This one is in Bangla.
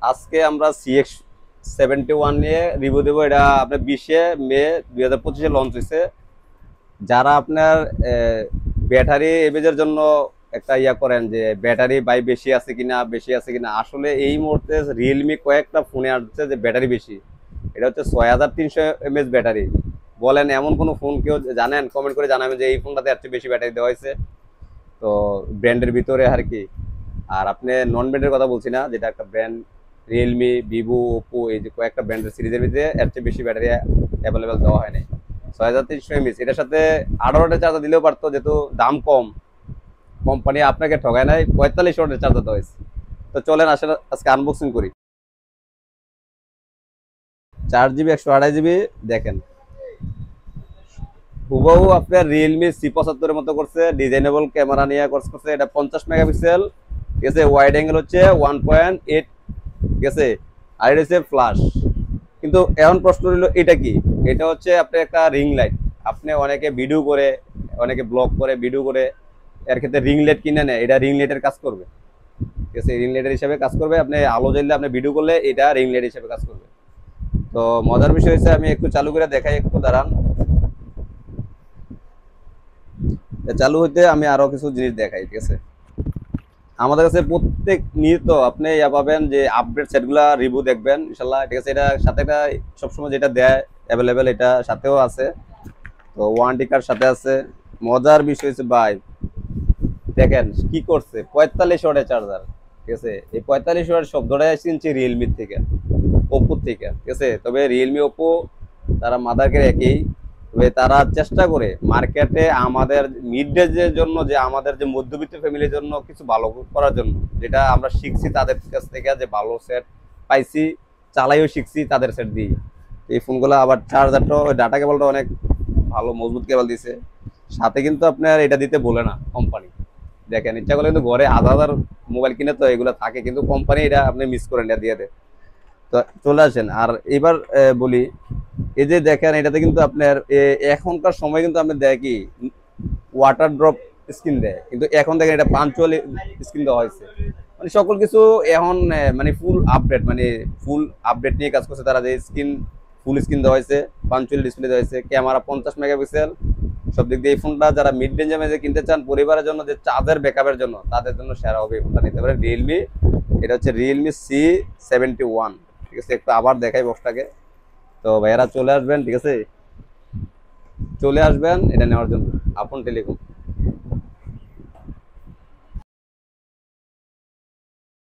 আজকে আমরা CX-71 নিয়ে রিভিউ দেবো। এটা আপনার 20শে মে 2025-এ লঞ্চ হয়েছে। যারা আপনার ব্যাটারি এভেজের জন্য একটা ইয়া করেন যে ব্যাটারি বেশি আছে কিনা, আসলে এই মুহূর্তে রিয়েলমি কয়েকটা ফোনে আসছে যে ব্যাটারি বেশি। এটা হচ্ছে 6300 mAh ব্যাটারি। বলেন এমন কোনো ফোন কেউ জানেন? কমেন্ট করে জানাবেন যে এই ফোনটাতে এর চেয়ে বেশি ব্যাটারি দেওয়া হয়েছে। তো ব্র্যান্ডের ভিতরে আর কি। আর আপনি নন ব্র্যান্ডের কথা বলছি না, যেটা একটা ব্র্যান্ড, রিয়েলমি, ভিভো, ওপো, এই যে কয়েকটা ব্র্যান্ডের সিরিজের ভিতরে এর চেয়ে বেশি ব্যাটারি অ্যাভেলেবেল দেওয়া হয় নাই। 6300 mAh, এটার সাথে 18 ওয়াটের চার্জার দিলেও পারতো, যেহেতু দাম কম। কোম্পানি আপনাকে ঠগায় নাই, 45 ওয়াটের চার্জার দেওয়া হয়েছে। তো চলেন আসলে আজকে আনবক্সিং করি। 4 জিবি 128 জিবি দেখেন, হুবহু আপনার রিয়েলমি C75 মতো করছে, ডিজাইনেবল ক্যামেরা নিয়ে করছে। এটা 50 মেগাপিক্সেল, ঠিক আছে। ওয়াইড অ্যাঙ্গেল হচ্ছে 1.8, ঠিক আছে। আর এটা হচ্ছে ফ্ল্যাশ। কিন্তু এখন প্রশ্ন হলো এটা কি? এটা হচ্ছে আপনার একটা রিং লাইট। আপনি অনেকে ভিডিও করে, অনেকে ব্লগ করে, ভিডিও করে, এর ক্ষেত্রে রিং লাইট কিনে নেয়। এটা রিং লাইটের কাজ করবে, ঠিক আছে। রিং লাইটের হিসাবে কাজ করবে। আপনি আলো জ্বললে আপনি ভিডিও করলে এটা রিং লাইট হিসাবে কাজ করবে। তো মজার বিষয় হচ্ছে, আমি একটু চালু করে দেখাই, একটু দাঁড়ান। চালু হইতে আমি আরো কিছু জিনিস দেখাই, ঠিক আছে। আমাদের কাছে প্রত্যেক নিয়ত আপনি ইয়া পাবেন যে আপডেট সেটগুলা রিভিউ দেখবেন ইনশাল্লাহ, ঠিক আছে। এটা সাথে একটা সবসময় যেটা দেয় অ্যাভেলেবেল, এটা সাথেও আছে। তো ওয়ারেন্টি কার্ড সাথে আছে। মজার বিষয় হচ্ছে ভাই, দেখেন কি করছে, 45 ওয়াটের চার্জার, ঠিক আছে। এই 45 ওয়াটের শব্দটাই চিনছি রিয়েলমির থেকে, ওপ্পোর থেকে, ঠিক আছে। তবে রিয়েলমি, ওপ্পো তারা মাদারকে একই। তবে তারা চেষ্টা করে মার্কেটে আমাদের মিড রেঞ্জের জন্য, যে আমাদের যে মধ্যবিত্ত ফ্যামিলির জন্য কিছু ভালো করার জন্য, যেটা আমরা শিখছি তাদের কাছ থেকে, যে ভালো সেট পাইছি, চালাইও শিখছি তাদের সেট দিয়ে। এই ফোনগুলো আবার চার্জারটাও, ডাটা কেবলটা অনেক ভালো মজবুত কেবল দিছে। সাথে কিন্তু আপনার এটা দিতে বলে না কোম্পানি। দেখেন, ইচ্ছা করলে কিন্তু ঘরে হাজার হাজার মোবাইল কিনে তো এগুলো থাকে, কিন্তু কোম্পানি এটা আপনি মিস করেন, এটা দিয়ে দেয়। তো চলে আসেন। আর এবার বলি, এই যে দেখেন, এটাতে কিন্তু আপনার এখনকার সময় কিন্তু আপনি দেয় কি, ওয়াটার ড্রপ স্ক্রিন দেয়, কিন্তু এখন দেখেন এটা পাঞ্চুয়াল স্ক্রিন দেওয়া হয়েছে। মানে সকল কিছু এখন মানে ফুল আপডেট নিয়ে কাজ করছে তারা, যে স্ক্রিন ফুল স্ক্রিন দেওয়া হয়েছে, পাঞ্চুয়াল ডিসপ্লে দেওয়া হয়েছে, ক্যামেরা 50 মেগাপিক্সেল। সব দিক দিয়ে এই ফোনটা যারা মিড রেঞ্জের মধ্যে কিনতে চান পরিবারের জন্য, যে চার্জের ব্যাকআপের জন্য, তাদের জন্য সেরা হবে এই ফোনটা, নিতে পারেন রিয়েলমি। এটা হচ্ছে রিয়েলমি C71, ঠিক আছে। একটু আবার দেখাই বক্সটাকে। তো ভাইয়ারা চলে আসবেন, ঠিক আছে, চলে আসবেন এটা নেওয়ার জন্য, আপন টেলিকম।